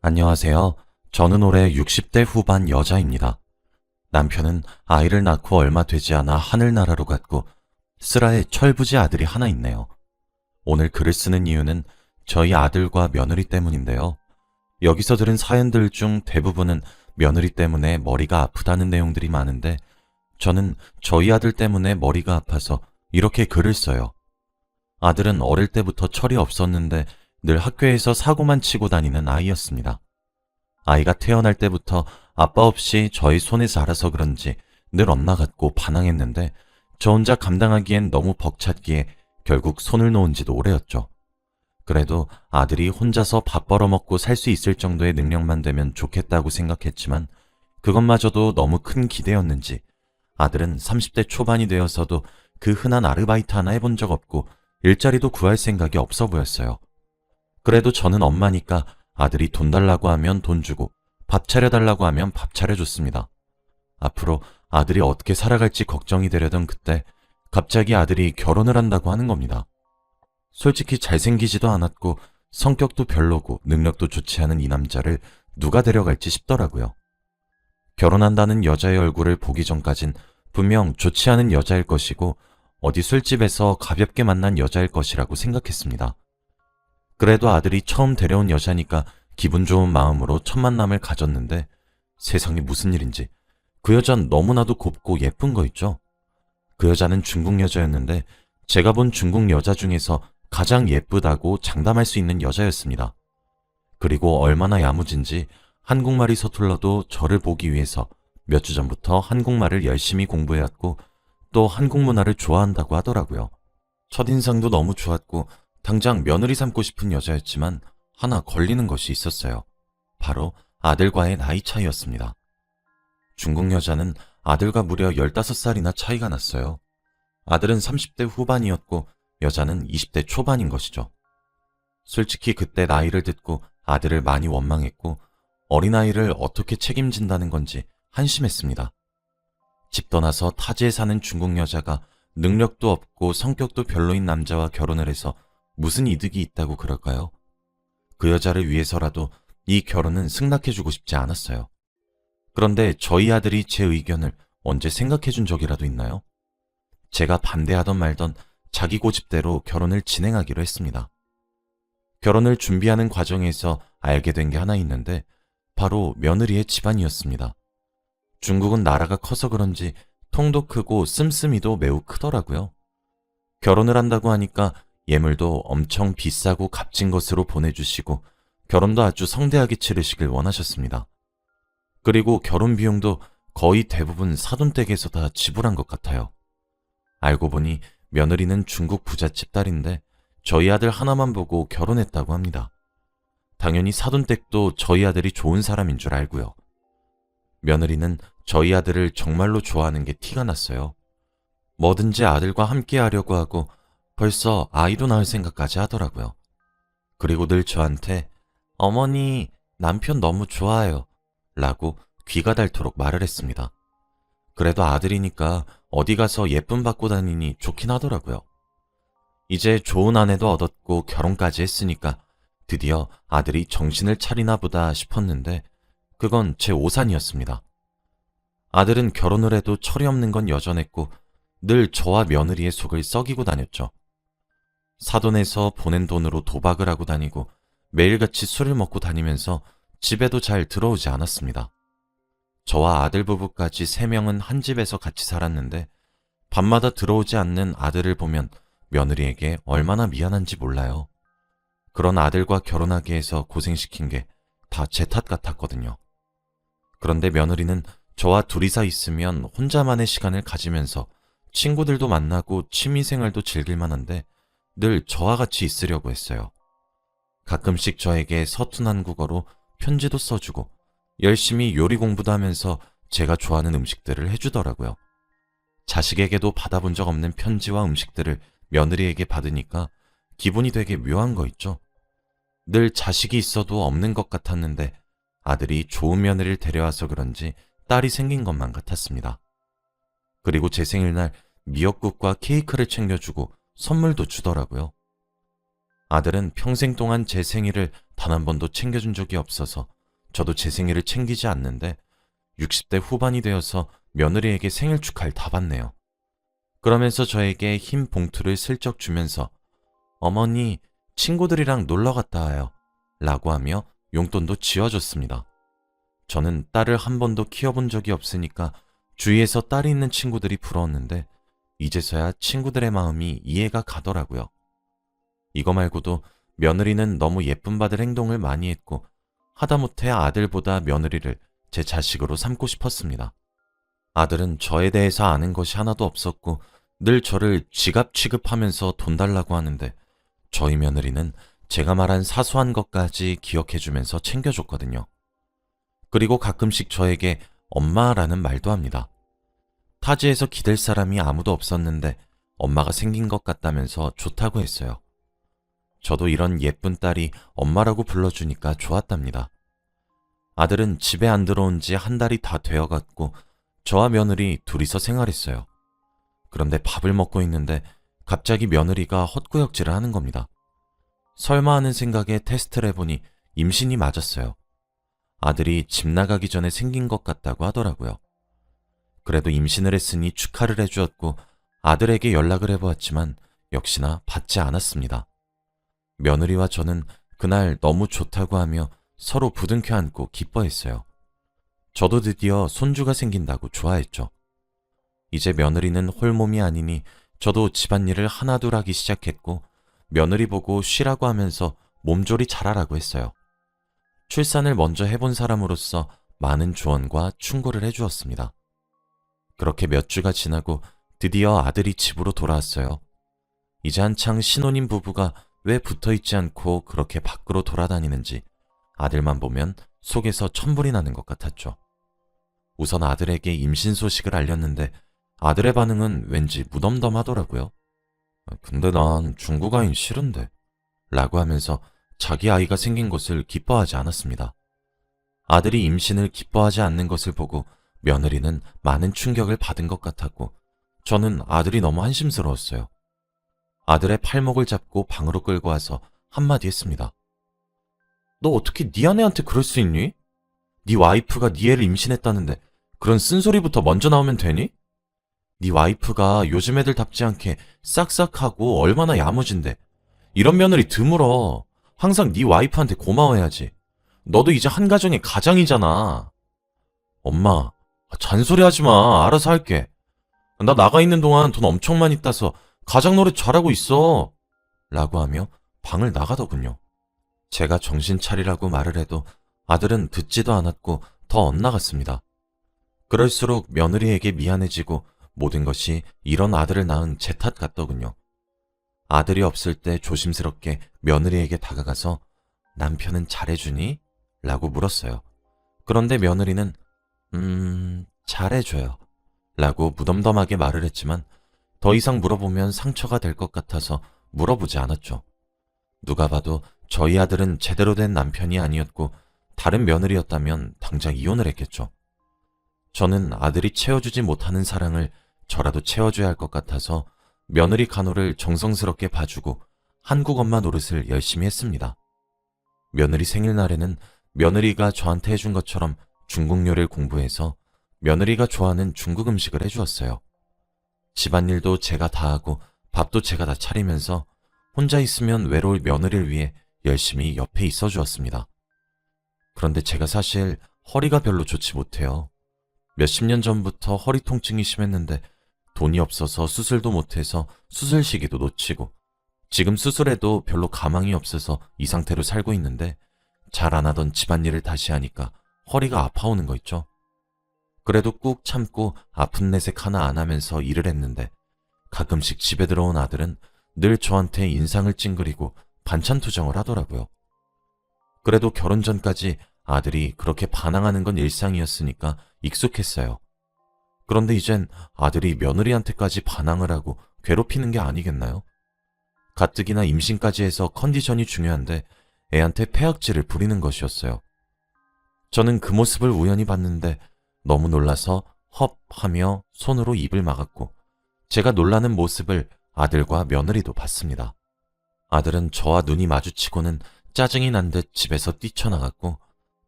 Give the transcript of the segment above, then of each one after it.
안녕하세요. 저는 올해 60대 후반 여자입니다. 남편은 아이를 낳고 얼마 되지 않아 하늘나라로 갔고 슬아에 철부지 아들이 하나 있네요. 오늘 글을 쓰는 이유는 저희 아들과 며느리 때문인데요. 여기서 들은 사연들 중 대부분은 며느리 때문에 머리가 아프다는 내용들이 많은데 저는 저희 아들 때문에 머리가 아파서 이렇게 글을 써요. 아들은 어릴 때부터 철이 없었는데 늘 학교에서 사고만 치고 다니는 아이였습니다. 아이가 태어날 때부터 아빠 없이 저희 손에 자라서 그런지 늘 엄마 같고 반항했는데 저 혼자 감당하기엔 너무 벅찼기에 결국 손을 놓은 지도 오래였죠. 그래도 아들이 혼자서 밥 벌어먹고 살 수 있을 정도의 능력만 되면 좋겠다고 생각했지만 그것마저도 너무 큰 기대였는지 아들은 30대 초반이 되어서도 그 흔한 아르바이트 하나 해본 적 없고 일자리도 구할 생각이 없어 보였어요. 그래도 저는 엄마니까 아들이 돈 달라고 하면 돈 주고 밥 차려달라고 하면 밥 차려줬습니다. 앞으로 아들이 어떻게 살아갈지 걱정이 되려던 그때 갑자기 아들이 결혼을 한다고 하는 겁니다. 솔직히 잘생기지도 않았고 성격도 별로고 능력도 좋지 않은 이 남자를 누가 데려갈지 싶더라고요. 결혼한다는 여자의 얼굴을 보기 전까진 분명 좋지 않은 여자일 것이고 어디 술집에서 가볍게 만난 여자일 것이라고 생각했습니다. 그래도 아들이 처음 데려온 여자니까 기분 좋은 마음으로 첫 만남을 가졌는데 세상에 무슨 일인지 그 여잔 너무나도 곱고 예쁜 거 있죠? 그 여자는 중국 여자였는데 제가 본 중국 여자 중에서 가장 예쁘다고 장담할 수 있는 여자였습니다. 그리고 얼마나 야무진지 한국말이 서툴러도 저를 보기 위해서 몇 주 전부터 한국말을 열심히 공부해왔고 또 한국 문화를 좋아한다고 하더라고요. 첫인상도 너무 좋았고 당장 며느리 삼고 싶은 여자였지만 하나 걸리는 것이 있었어요. 바로 아들과의 나이 차이였습니다. 중국 여자는 아들과 무려 15살이나 차이가 났어요. 아들은 30대 후반이었고 여자는 20대 초반인 것이죠. 솔직히 그때 나이를 듣고 아들을 많이 원망했고 어린아이를 어떻게 책임진다는 건지 한심했습니다. 집 떠나서 타지에 사는 중국 여자가 능력도 없고 성격도 별로인 남자와 결혼을 해서 무슨 이득이 있다고 그럴까요? 그 여자를 위해서라도 이 결혼은 승낙해주고 싶지 않았어요. 그런데 저희 아들이 제 의견을 언제 생각해준 적이라도 있나요? 제가 반대하던 말던 자기 고집대로 결혼을 진행하기로 했습니다. 결혼을 준비하는 과정에서 알게 된 게 하나 있는데 바로 며느리의 집안이었습니다. 중국은 나라가 커서 그런지 통도 크고 씀씀이도 매우 크더라고요. 결혼을 한다고 하니까 예물도 엄청 비싸고 값진 것으로 보내주시고 결혼도 아주 성대하게 치르시길 원하셨습니다. 그리고 결혼 비용도 거의 대부분 사돈댁에서 다 지불한 것 같아요. 알고 보니 며느리는 중국 부잣집 딸인데 저희 아들 하나만 보고 결혼했다고 합니다. 당연히 사돈댁도 저희 아들이 좋은 사람인 줄 알고요. 며느리는 저희 아들을 정말로 좋아하는 게 티가 났어요. 뭐든지 아들과 함께 하려고 하고 벌써 아이도 낳을 생각까지 하더라고요. 그리고 늘 저한테 어머니 남편 너무 좋아요 라고 귀가 닳도록 말을 했습니다. 그래도 아들이니까 어디 가서 예쁨 받고 다니니 좋긴 하더라고요. 이제 좋은 아내도 얻었고 결혼까지 했으니까 드디어 아들이 정신을 차리나 보다 싶었는데 그건 제 오산이었습니다. 아들은 결혼을 해도 철이 없는 건 여전했고 늘 저와 며느리의 속을 썩이고 다녔죠. 사돈에서 보낸 돈으로 도박을 하고 다니고 매일같이 술을 먹고 다니면서 집에도 잘 들어오지 않았습니다. 저와 아들 부부까지 3명은 한 집에서 같이 살았는데 밤마다 들어오지 않는 아들을 보면 며느리에게 얼마나 미안한지 몰라요. 그런 아들과 결혼하게 해서 고생시킨 게 다 제 탓 같았거든요. 그런데 며느리는 저와 둘이서 있으면 혼자만의 시간을 가지면서 친구들도 만나고 취미생활도 즐길 만한데 늘 저와 같이 있으려고 했어요. 가끔씩 저에게 서툰 한국어로 편지도 써주고 열심히 요리 공부도 하면서 제가 좋아하는 음식들을 해주더라고요. 자식에게도 받아본 적 없는 편지와 음식들을 며느리에게 받으니까 기분이 되게 묘한 거 있죠. 늘 자식이 있어도 없는 것 같았는데 아들이 좋은 며느리를 데려와서 그런지 딸이 생긴 것만 같았습니다. 그리고 제 생일날 미역국과 케이크를 챙겨주고 선물도 주더라고요. 아들은 평생 동안 제 생일을 단 한 번도 챙겨준 적이 없어서 저도 제 생일을 챙기지 않는데 60대 후반이 되어서 며느리에게 생일 축하를 다 받네요. 그러면서 저에게 흰 봉투를 슬쩍 주면서 어머니, 친구들이랑 놀러 갔다 와요. 라고 하며 용돈도 지어줬습니다. 저는 딸을 한 번도 키워본 적이 없으니까 주위에서 딸이 있는 친구들이 부러웠는데 이제서야 친구들의 마음이 이해가 가더라고요. 이거 말고도 며느리는 너무 예쁨 받을 행동을 많이 했고 하다못해 아들보다 며느리를 제 자식으로 삼고 싶었습니다. 아들은 저에 대해서 아는 것이 하나도 없었고 늘 저를 지갑 취급하면서 돈 달라고 하는데 저희 며느리는 제가 말한 사소한 것까지 기억해주면서 챙겨줬거든요. 그리고 가끔씩 저에게 엄마라는 말도 합니다. 타지에서 기댈 사람이 아무도 없었는데 엄마가 생긴 것 같다면서 좋다고 했어요. 저도 이런 예쁜 딸이 엄마라고 불러주니까 좋았답니다. 아들은 집에 안 들어온 지 한 달이 다 되어갔고 저와 며느리 둘이서 생활했어요. 그런데 밥을 먹고 있는데 갑자기 며느리가 헛구역질을 하는 겁니다. 설마 하는 생각에 테스트를 해보니 임신이 맞았어요. 아들이 집 나가기 전에 생긴 것 같다고 하더라고요. 그래도 임신을 했으니 축하를 해주었고 아들에게 연락을 해보았지만 역시나 받지 않았습니다. 며느리와 저는 그날 너무 좋다고 하며 서로 부둥켜 안고 기뻐했어요. 저도 드디어 손주가 생긴다고 좋아했죠. 이제 며느리는 홀몸이 아니니 저도 집안일을 하나둘 하기 시작했고 며느리 보고 쉬라고 하면서 몸조리 잘하라고 했어요. 출산을 먼저 해본 사람으로서 많은 조언과 충고를 해주었습니다. 그렇게 몇 주가 지나고 드디어 아들이 집으로 돌아왔어요. 이제 한창 신혼인 부부가 왜 붙어있지 않고 그렇게 밖으로 돌아다니는지 아들만 보면 속에서 천불이 나는 것 같았죠. 우선 아들에게 임신 소식을 알렸는데 아들의 반응은 왠지 무덤덤하더라고요. 근데 난 중국아인 싫은데 라고 하면서 자기 아이가 생긴 것을 기뻐하지 않았습니다. 아들이 임신을 기뻐하지 않는 것을 보고 며느리는 많은 충격을 받은 것 같았고 저는 아들이 너무 한심스러웠어요. 아들의 팔목을 잡고 방으로 끌고 와서 한마디 했습니다. 너 어떻게 네 아내한테 그럴 수 있니? 네 와이프가 네 애를 임신했다는데 그런 쓴소리부터 먼저 나오면 되니? 네 와이프가 요즘 애들답지 않게 싹싹하고 얼마나 야무진데 이런 며느리 드물어. 항상 네 와이프한테 고마워해야지. 너도 이제 한 가정의 가장이잖아. 엄마, 잔소리하지 마. 알아서 할게. 나 나가 있는 동안 돈 엄청 많이 따서 가장 노릇 잘하고 있어. 라고 하며 방을 나가더군요. 제가 정신 차리라고 말을 해도 아들은 듣지도 않았고 더 엇나갔습니다. 그럴수록 며느리에게 미안해지고 모든 것이 이런 아들을 낳은 제 탓 같더군요. 아들이 없을 때 조심스럽게 며느리에게 다가가서 남편은 잘해주니? 라고 물었어요. 그런데 며느리는 잘해줘요. 라고 무덤덤하게 말을 했지만 더 이상 물어보면 상처가 될 것 같아서 물어보지 않았죠. 누가 봐도 저희 아들은 제대로 된 남편이 아니었고 다른 며느리였다면 당장 이혼을 했겠죠. 저는 아들이 채워주지 못하는 사랑을 저라도 채워줘야 할 것 같아서 며느리 간호를 정성스럽게 봐주고 한국엄마 노릇을 열심히 했습니다. 며느리 생일날에는 며느리가 저한테 해준 것처럼 중국 요리를 공부해서 며느리가 좋아하는 중국 음식을 해주었어요. 집안일도 제가 다 하고 밥도 제가 다 차리면서 혼자 있으면 외로울 며느리를 위해 열심히 옆에 있어 주었습니다. 그런데 제가 사실 허리가 별로 좋지 못해요. 몇십 년 전부터 허리 통증이 심했는데 돈이 없어서 수술도 못해서 수술 시기도 놓치고 지금 수술해도 별로 가망이 없어서 이 상태로 살고 있는데 잘 안 하던 집안일을 다시 하니까 허리가 아파오는 거 있죠. 그래도 꾹 참고 아픈 내색 하나 안 하면서 일을 했는데 가끔씩 집에 들어온 아들은 늘 저한테 인상을 찡그리고 반찬 투정을 하더라고요. 그래도 결혼 전까지 아들이 그렇게 반항하는 건 일상이었으니까 익숙했어요. 그런데 이젠 아들이 며느리한테까지 반항을 하고 괴롭히는 게 아니겠나요? 가뜩이나 임신까지 해서 컨디션이 중요한데 애한테 폐악질을 부리는 것이었어요. 저는 그 모습을 우연히 봤는데 너무 놀라서 헙 하며 손으로 입을 막았고 제가 놀라는 모습을 아들과 며느리도 봤습니다. 아들은 저와 눈이 마주치고는 짜증이 난 듯 집에서 뛰쳐나갔고,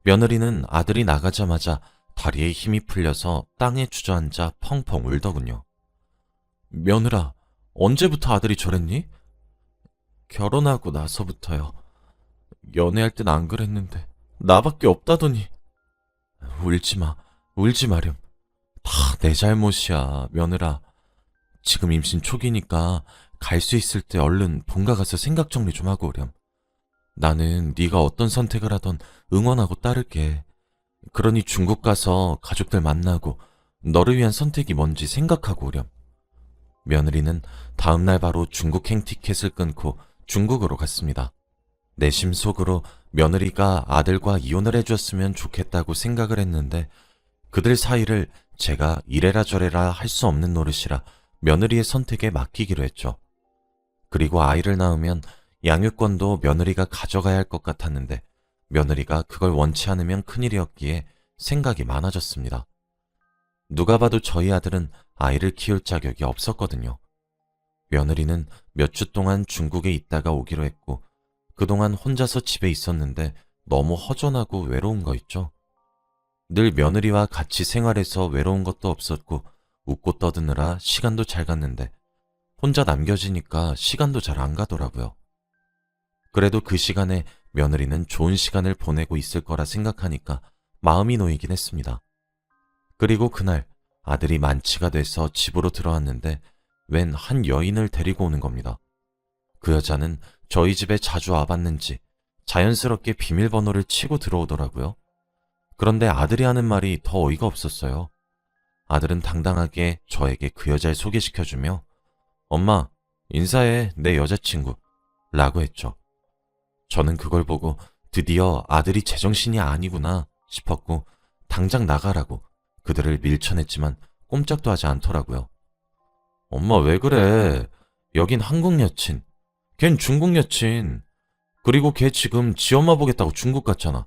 며느리는 아들이 나가자마자 다리에 힘이 풀려서 땅에 주저앉아 펑펑 울더군요. 며느라, 언제부터 아들이 저랬니? 결혼하고 나서부터요. 연애할 땐 안 그랬는데 나밖에 없다더니. 울지 마, 울지 마렴. 다 내 잘못이야, 며느라. 지금 임신 초기니까 갈 수 있을 때 얼른 본가 가서 생각 정리 좀 하고 오렴. 나는 네가 어떤 선택을 하던 응원하고 따를게. 그러니 중국 가서 가족들 만나고 너를 위한 선택이 뭔지 생각하고 오렴. 며느리는 다음날 바로 중국 행티켓을 끊고 중국으로 갔습니다. 내심 속으로 며느리가 아들과 이혼을 해줬으면 좋겠다고 생각을 했는데 그들 사이를 제가 이래라 저래라 할 수 없는 노릇이라 며느리의 선택에 맡기기로 했죠. 그리고 아이를 낳으면 양육권도 며느리가 가져가야 할 것 같았는데 며느리가 그걸 원치 않으면 큰일이었기에 생각이 많아졌습니다. 누가 봐도 저희 아들은 아이를 키울 자격이 없었거든요. 며느리는 몇 주 동안 중국에 있다가 오기로 했고 그동안 혼자서 집에 있었는데 너무 허전하고 외로운 거 있죠. 늘 며느리와 같이 생활해서 외로운 것도 없었고 웃고 떠드느라 시간도 잘 갔는데 혼자 남겨지니까 시간도 잘 안 가더라고요. 그래도 그 시간에 며느리는 좋은 시간을 보내고 있을 거라 생각하니까 마음이 놓이긴 했습니다. 그리고 그날 아들이 만취가 돼서 집으로 들어왔는데 웬 한 여인을 데리고 오는 겁니다. 그 여자는 저희 집에 자주 와봤는지 자연스럽게 비밀번호를 치고 들어오더라고요. 그런데 아들이 하는 말이 더 어이가 없었어요. 아들은 당당하게 저에게 그 여자를 소개시켜주며 엄마, 인사해, 내 여자친구 라고 했죠. 저는 그걸 보고 드디어 아들이 제정신이 아니구나 싶었고 당장 나가라고 그들을 밀쳐냈지만 꼼짝도 하지 않더라고요. 엄마 왜 그래? 여긴 한국 여친, 걘 중국 여친. 그리고 걔 지금 지 엄마 보겠다고 중국 갔잖아.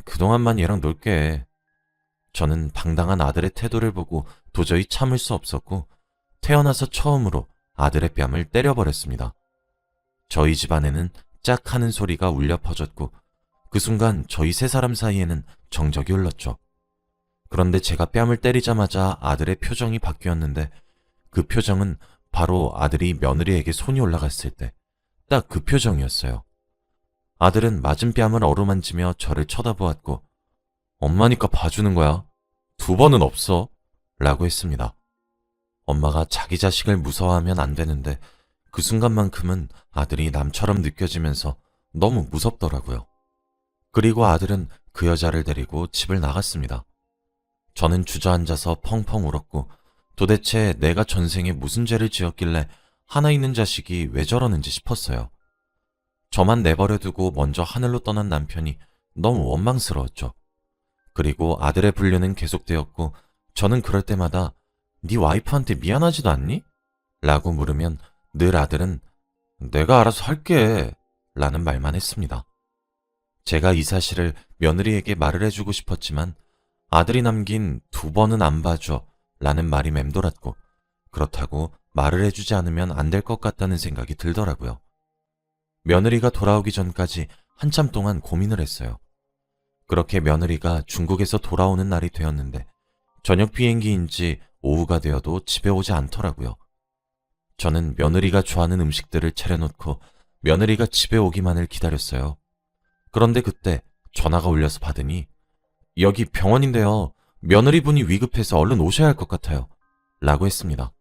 그동안만 얘랑 놀게. 저는 당당한 아들의 태도를 보고 도저히 참을 수 없었고 태어나서 처음으로 아들의 뺨을 때려버렸습니다. 저희 집안에는 짝 하는 소리가 울려 퍼졌고 그 순간 저희 세 사람 사이에는 정적이 흘렀죠. 그런데 제가 뺨을 때리자마자 아들의 표정이 바뀌었는데 그 표정은 바로 아들이 며느리에게 손이 올라갔을 때 딱 그 표정이었어요. 아들은 맞은 뺨을 어루만지며 저를 쳐다보았고 엄마니까 봐주는 거야. 두 번은 없어. 라고 했습니다. 엄마가 자기 자식을 무서워하면 안 되는데 그 순간만큼은 아들이 남처럼 느껴지면서 너무 무섭더라고요. 그리고 아들은 그 여자를 데리고 집을 나갔습니다. 저는 주저앉아서 펑펑 울었고 도대체 내가 전생에 무슨 죄를 지었길래 하나 있는 자식이 왜 저러는지 싶었어요. 저만 내버려두고 먼저 하늘로 떠난 남편이 너무 원망스러웠죠. 그리고 아들의 불륜은 계속되었고 저는 그럴 때마다 네 와이프한테 미안하지도 않니? 라고 물으면 늘 아들은 내가 알아서 할게 라는 말만 했습니다. 제가 이 사실을 며느리에게 말을 해주고 싶었지만 아들이 남긴 두 번은 안 봐줘 라는 말이 맴돌았고 그렇다고 말을 해주지 않으면 안 될 것 같다는 생각이 들더라고요. 며느리가 돌아오기 전까지 한참 동안 고민을 했어요. 그렇게 며느리가 중국에서 돌아오는 날이 되었는데 저녁 비행기인지 오후가 되어도 집에 오지 않더라고요. 저는 며느리가 좋아하는 음식들을 차려놓고 며느리가 집에 오기만을 기다렸어요. 그런데 그때 전화가 울려서 받으니 여기 병원인데요. 며느리분이 위급해서 얼른 오셔야 할 것 같아요. 라고 했습니다.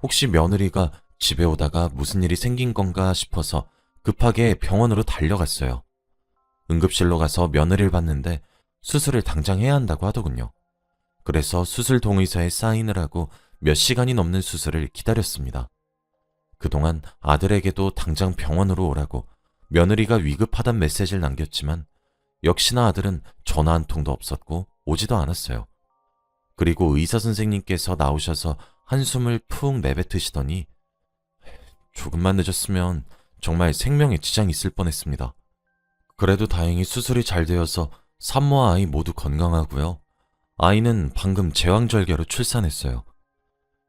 혹시 며느리가 집에 오다가 무슨 일이 생긴 건가 싶어서 급하게 병원으로 달려갔어요. 응급실로 가서 며느리를 봤는데 수술을 당장 해야 한다고 하더군요. 그래서 수술 동의서에 사인을 하고 몇 시간이 넘는 수술을 기다렸습니다. 그동안 아들에게도 당장 병원으로 오라고 며느리가 위급하단 메시지를 남겼지만 역시나 아들은 전화 한 통도 없었고 오지도 않았어요. 그리고 의사 선생님께서 나오셔서 한숨을 푹 내뱉으시더니 조금만 늦었으면 정말 생명에 지장이 있을 뻔했습니다. 그래도 다행히 수술이 잘 되어서 산모와 아이 모두 건강하고요. 아이는 방금 제왕절개로 출산했어요.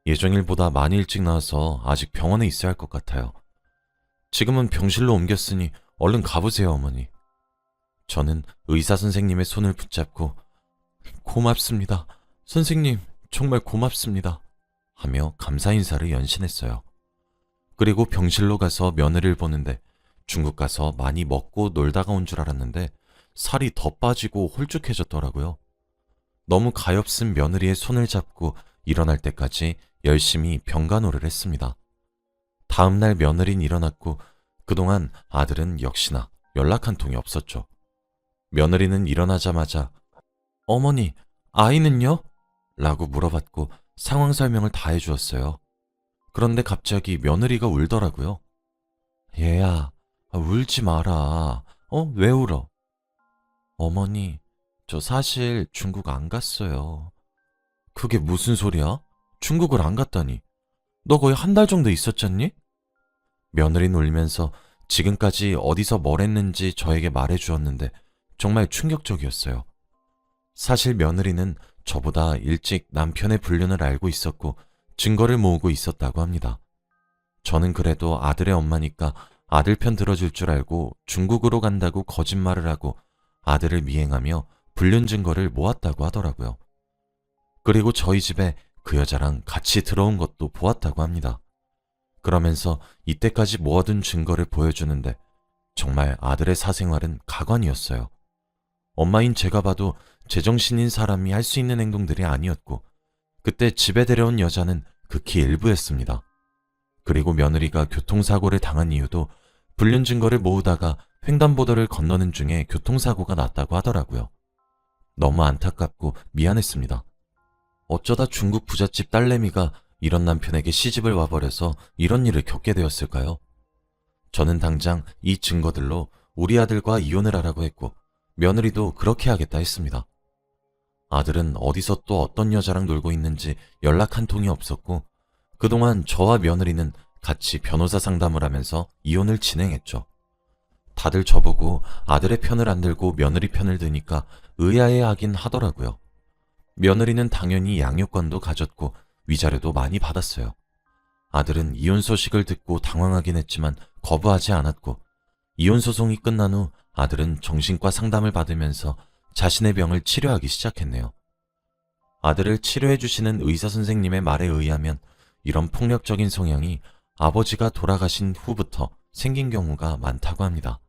예정일보다 많이 일찍 나와서 아직 병원에 있어야 할 것 같아요. 지금은 병실로 옮겼으니 얼른 가보세요, 어머니. 저는 의사 선생님의 손을 붙잡고 고맙습니다. 선생님, 정말 고맙습니다. 하며 감사 인사를 연신했어요. 그리고 병실로 가서 며느리를 보는데 중국 가서 많이 먹고 놀다가 온 줄 알았는데 살이 더 빠지고 홀쭉해졌더라고요. 너무 가엾은 며느리의 손을 잡고 일어날 때까지 열심히 병간호를 했습니다. 다음날 며느리는 일어났고 그동안 아들은 역시나 연락 한 통이 없었죠. 며느리는 일어나자마자 어머니, 아이는요? 라고 물어봤고 상황 설명을 다 해주었어요. 그런데 갑자기 며느리가 울더라고요. 얘야, 울지 마라. 왜 울어? 어머니, 저 사실 중국 안 갔어요. 그게 무슨 소리야? 중국을 안 갔다니. 너 거의 한 달 정도 있었잖니? 며느리는 울면서 지금까지 어디서 뭘 했는지 저에게 말해주었는데 정말 충격적이었어요. 사실 며느리는 저보다 일찍 남편의 불륜을 알고 있었고 증거를 모으고 있었다고 합니다. 저는 그래도 아들의 엄마니까 아들 편 들어줄 줄 알고 중국으로 간다고 거짓말을 하고 아들을 미행하며 불륜 증거를 모았다고 하더라고요. 그리고 저희 집에 그 여자랑 같이 들어온 것도 보았다고 합니다. 그러면서 이때까지 모아둔 증거를 보여주는데 정말 아들의 사생활은 가관이었어요. 엄마인 제가 봐도 제정신인 사람이 할 수 있는 행동들이 아니었고 그때 집에 데려온 여자는 극히 일부였습니다. 그리고 며느리가 교통사고를 당한 이유도 불륜 증거를 모으다가 횡단보도를 건너는 중에 교통사고가 났다고 하더라고요. 너무 안타깝고 미안했습니다. 어쩌다 중국 부잣집 딸내미가 이런 남편에게 시집을 와버려서 이런 일을 겪게 되었을까요? 저는 당장 이 증거들로 우리 아들과 이혼을 하라고 했고 며느리도 그렇게 하겠다 했습니다. 아들은 어디서 또 어떤 여자랑 놀고 있는지 연락 한 통이 없었고 그동안 저와 며느리는 같이 변호사 상담을 하면서 이혼을 진행했죠. 다들 저보고 아들의 편을 안 들고 며느리 편을 드니까 의아해하긴 하더라고요. 며느리는 당연히 양육권도 가졌고 위자료도 많이 받았어요. 아들은 이혼 소식을 듣고 당황하긴 했지만 거부하지 않았고 이혼 소송이 끝난 후 아들은 정신과 상담을 받으면서 자신의 병을 치료하기 시작했네요. 아들을 치료해 주시는 의사 선생님의 말에 의하면 이런 폭력적인 성향이 아버지가 돌아가신 후부터 생긴 경우가 많다고 합니다.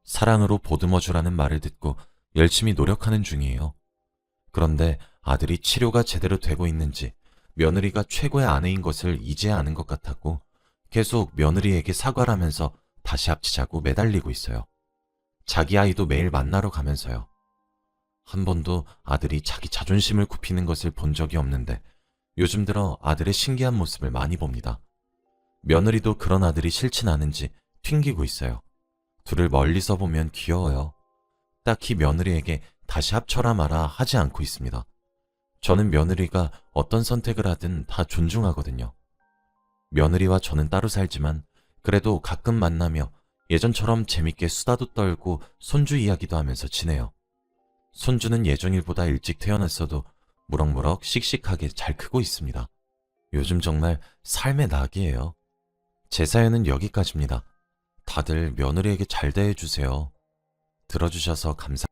사랑으로 보듬어 주라는 말을 듣고 열심히 노력하는 중이에요. 그런데 아들이 치료가 제대로 되고 있는지 며느리가 최고의 아내인 것을 이제야 아는 것 같았고 계속 며느리에게 사과를 하면서 다시 합치자고 매달리고 있어요. 자기 아이도 매일 만나러 가면서요. 한 번도 아들이 자기 자존심을 굽히는 것을 본 적이 없는데 요즘 들어 아들의 신기한 모습을 많이 봅니다. 며느리도 그런 아들이 싫진 않은지 튕기고 있어요. 둘을 멀리서 보면 귀여워요. 딱히 며느리에게 다시 합쳐라 마라 하지 않고 있습니다. 저는 며느리가 어떤 선택을 하든 다 존중하거든요. 며느리와 저는 따로 살지만 그래도 가끔 만나며 예전처럼 재밌게 수다도 떨고 손주 이야기도 하면서 지내요. 손주는 예정일보다 일찍 태어났어도 무럭무럭 씩씩하게 잘 크고 있습니다. 요즘 정말 삶의 낙이에요. 제 사연은 여기까지입니다. 다들 며느리에게 잘 대해주세요. 들어주셔서 감사합니다.